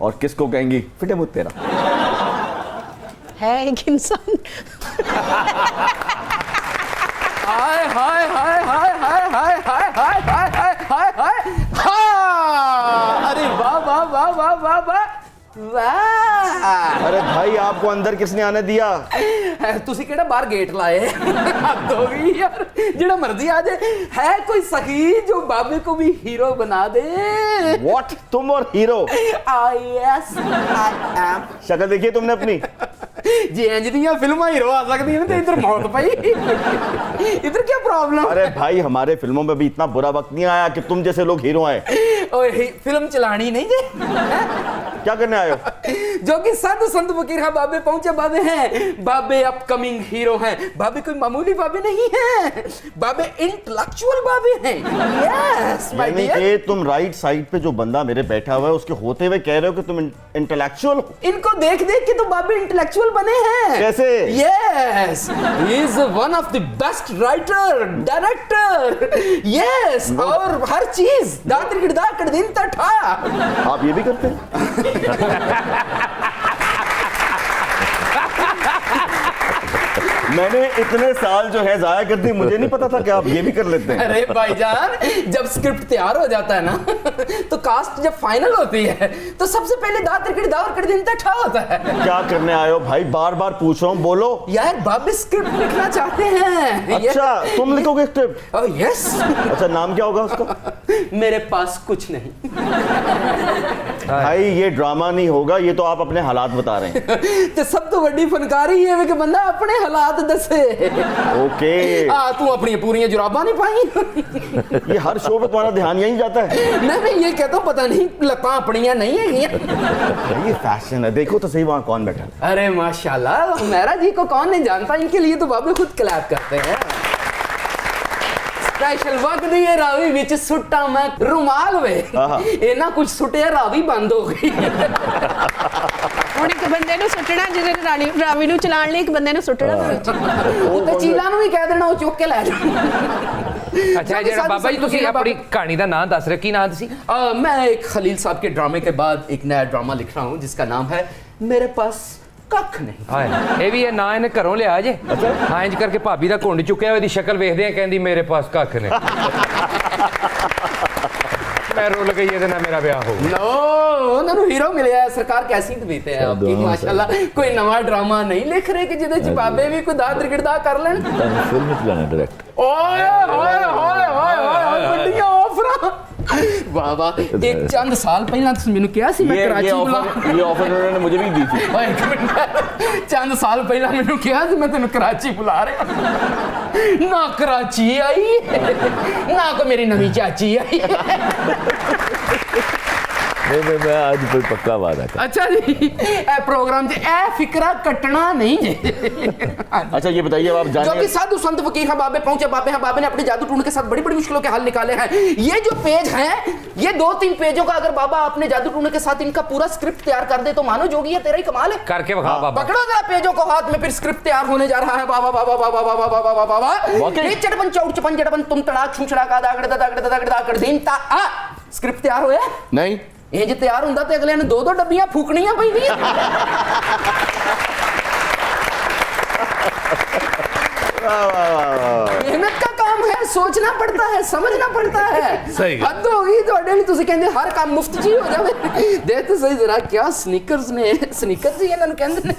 और किसको कहेंगी फिटे मुँह तेरा। है एक इंसान। हाय हाय हाय हाय हाय हाय हाय हाय हाय हाय हाय हाय हाँ। अरे वाह वाह वाह वाह वाह वाह वाह। अरे भाई आपको अंदर किसने आने दिया? ਤੁਸੀਂ ਕਿਹੜਾ ਬਾਹਰ ਗੇਟ ਲਾਏ? हद हो गई यार, जिहड़ा मर्जी आ जाए। है कोई सखी जो बाबे को भी हीरो बना दे? What? तुम और हीरो? Yes, I am। शक्ल देखिए तुमने अपनी। जी इंज दियां फिल्मां हीरो आ सकदी हैं ते इधर मौत पई। इधर क्या प्रॉब्लम? अरे भाई हमारे फिल्मों में भी इतना बुरा वक्त नहीं आया कि तुम जैसे लोग हीरो आए। ओए फिल्म चलानी नहीं जे? क्या करने आए हो? जो कि साधु संत फकीर हाँ बाबे पहुंचे बाबे हैं। बाबे अपकमिंग हीरो हैं। बाबे कोई मामूली बाबे नहीं हैं, बाबे इंटेलेक्चुअल बाबे हैं। यस माय यानी डियर। कि तुम राइट साइड पे जो बंदा मेरे बैठा हुआ है उसके होते हुए कह रहे हो कि तुम इंटेलेक्चुअल हो? इनको देख देख के तो बाबे इंटेलेक्चुअल बने हैं। कैसे? Yes, he is one of the best writer director. Yes, और हर चीज दादर गिरदा कर दिन तठा। आप ये भी करते हैं? मैंने इतने साल जो है जाया कर दी, मुझे नहीं पता था कि आप ये भी कर लेते हैं। अरे भाईजान, जब स्क्रिप्ट तैयार हो जाता है ना तो कास्ट जब फाइनल होती है तो सबसे पहले दावर दिन तक होता है। क्या करने आए हो भाई? बार बार पूछ रहा हूँ, बोलो यार बाबे स्क्रिप्ट लिखना चाहते हैं। अच्छा तुम लिखोगे स्क्रिप्ट? Oh yes. अच्छा नाम क्या होगा उसका? मेरे पास कुछ नहीं। भाई ये ड्रामा नहीं होगा, ये तो आप अपने हालात बता रहे हैं। तो सब तो बड़ी फनकारी है कि बंदा अपने हालात दसे। ओके। तू अपनी पूरी जुराबा नहीं पाई। ये हर शो पे तुम्हारा ध्यान यहीं जाता है। नहीं मैं ये कहता हूँ पता नहीं लता अपनिया नहीं है ये फैशन है, देखो तो सही वहाँ कौन बैठा है। अरे माशाल्लाह, मेरा जी को कौन नहीं जानता, इनके लिए तो बाबे खुद क्लैप करते हैं। स्पेशल वक्त दिए रावी विच सुट्टा मैं रुमाल वे इना कुछ सुटिया रावी बंद हो गई। ਹੁਣ ਇੱਕ ਬੰਦੇ ਨੂੰ ਸੁੱਟਣਾ, ਜਿਹਨੇ ਰਾਵੀ ਨੂੰ ਚਲਾਉਣ ਲਈ ਇੱਕ ਬੰਦੇ ਨੂੰ ਸੁੱਟਣਾ ਵਿੱਚ। ਉਹ ਤੇ ਚੀਲਾ ਨੂੰ ਵੀ ਕਹਿ ਦੇਣਾ ਉਹ ਚੁੱਕ ਕੇ ਲੈ ਜਾ। अच्छा जरा बाबा जी तुसी अपनी कहानी का नाम दस रहे, की नाम सी? मैं एक खलील साहब के ड्रामे के बाद एक नया ड्रामा लिख रहा हूँ जिसका नाम है मेरे पास कख नहीं। हाय ये भी है ना, इन्हें घरों लिया जे। हाँ इंज करके भाभी का घुंड चुक्या हुआ, शक्ल वेखदे हैं कहंदी मेरे पास कख नहीं। मैं रोल गई ये ना मेरा ब्याह हो। नो उन्होंने हीरो मिले है, सरकार कैसी देते हैं आपकी माशाल्लाह। कोई नवा ड्रामा नहीं लिख रहे कि जिदे च बाबे भी कोई दाद गिरदा कर लेन। फिल्म चलाना डायरेक्ट। ओए ओए ओए ओए ओए बड़ियां ऑफर। वाह वाह, एक चंद साल पहला तुम मैंने कहा सी मैं कराची बुला। ये ऑफर उन्होंने मुझे भी दी थी। ओए एक मिनट, चंद साल पहला मैंने कहा सी मैं तेन कराची बुला रहा। ना कराची आई ना को मेरी नवी चाची आई। मैं आज कोई पक्का वादा कर। अच्छा जी, ए प्रोग्राम जे ए फिकरा कटना नहीं जे। अच्छा ये बताइए अब आप जो जाने कि साधु संत फकीर हैं बाबे पहुंचे बाबे हैं, बाबे ने अपने जादू टूण के साथ बड़ी बड़ी मुश्किलों के हल निकाले हैं। ये जो पेज हैं, ये 2-3 पेजों का अगर बाबा अपने जादू टूण के साथ इनका पूरा स्क्रिप्ट तैयार कर दे तो मानो जोगी ये तेरा ही कमाल है। करके बखा बाबा। पकड़ो जरा पेजों को हाथ में, फिर स्क्रिप्ट तैयार होने जा रहा है। बाबा बाबा बाबा बाबा बाबा बाबा ये चटपन चौड़ चपन जड़पन तुम तड़ाक छुछड़ा का दागड़ कर दिन ता स्क्रिप्ट तैयार होया नहीं ਇਹ ਜੇ ਤਿਆਰ ਹੁੰਦਾ ਤੇ ਅਗਲੇ ਨੂੰ 2-2 ਡੱਬੀਆਂ ਫੂਕਣੀਆਂ ਪੈਂਦੀਆਂ। मेहनत का काम है, सोचना पड़ता है, समझना पड़ता है। सही हद हो गई ਤੁਹਾਡੇ ਲਈ, ਤੁਸੀਂ ਕਹਿੰਦੇ ਹਰ ਕੰਮ ਮੁਫਤ ਜੀ ਹੋ ਜਾਵੇ। ਦੇ ਤੇ ਸਹੀ ਜ਼ਰਾ क्या स्नीकर्स ने, स्नीकर्स ही ਇਹਨਾਂ ਨੂੰ ਕਹਿੰਦੇ ਨੇ।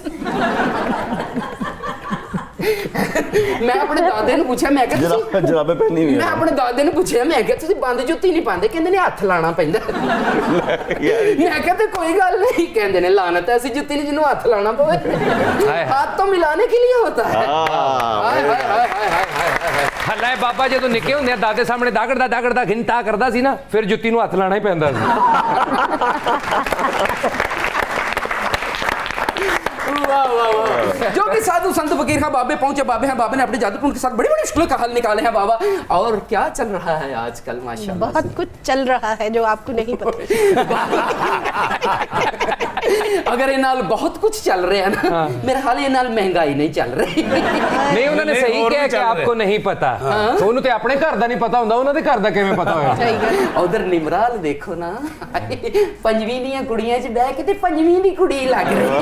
मैं अपने दादे ने पूछा, मैं जराबे पहनी हुई है। मैं अपने दादे ने पूछा, मैं क्या तुसी बंद जुत्ती नहीं पांदे? कहंदे ने हाथ लाना पैंदा। मैं कहते कोई गल नहीं, कहंदे ने लानत ऐसी जुत्ती नहीं जिन्हों हाथ लाना पवे, हाथ तो मिलाने के लिए होता है। हाय हाय हाय हाय हाय। हल्ला है बाबा जो निके होंदे दादे सामने दागड़दा घिंटा करदा सी ना, फिर जुत्ती नूं हथ लाना ही पैंदा सी। वाह वाह वाह। जो कि साधु संत फकीर खां बाबे पहुंचे बाबे हैं, बाबे ने अपने जादू टूण के साथ बड़ी बड़ी मुश्किलों का हल निकाले हैं बाबा। और क्या चल रहा है आजकल माशाल्लाह? बहुत कुछ चल रहा है जो आपको नहीं पता। अगर ये नाल बहुत कुछ चल रहे हैं ना, मेरे हाल ये नाल महंगाई नहीं चल रही। नहीं उन्होंने सही और किया भी कि चल आपको नहीं पता। तो उन्होंने अपने घर का नहीं पता ਹੁੰਦਾ, ਉਹਨਾਂ ਦੇ ਘਰ ਦਾ ਕਿਵੇਂ ਪਤਾ ਹੋਇਆ? सही गल। उधर निमराल देखो ना, पंजवीं दी कुड़ियां च बैठ के ते पंजवीं दी कुड़ी लग रही।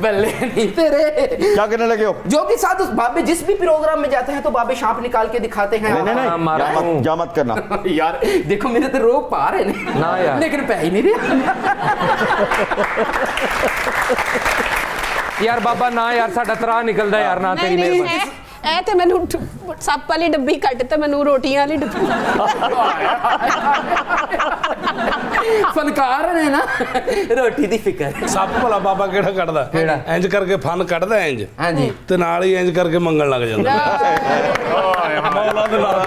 बल्ले नहीं तेरे। क्या करने लगे हो? जो कि साधु बाबे जिस भी प्रोग्राम में जाते हैं तो बाबे सांप निकाल के दिखाते हैं। नहीं नहीं मारा नहीं, हूं। जा मत करना। यार देखो मेरे तो रोक पा रहे ने ना यार। लेकिन पै ही नहीं रहा। यार बाबा ना यार साडा तरा निकलदा यार ना तेरी नहीं मेहरबानी। है ऐ ते मैनू सप वाली डब्बी कट ते मैनू रोटियां वाली डब्बी। फनकार ने ना रोटी दी फिकर। ਸੱਪ ਭਲਾ ਬਾਬਾ ਕਿਹੜਾ ਕੱਢਦਾ? ਕਿਹੜਾ? ਇੰਜ ਕਰਕੇ ਫਨ ਕੱਢਦਾ ਇੰਜ, हाँ जी ਤੇ ਨਾਲ ਹੀ ਇੰਜ ਕਰਕੇ ਮੰਗਣ ਲੱਗ ਜਾਂਦਾ। ਮੌਲਾ ਦੇ ਨਾਲ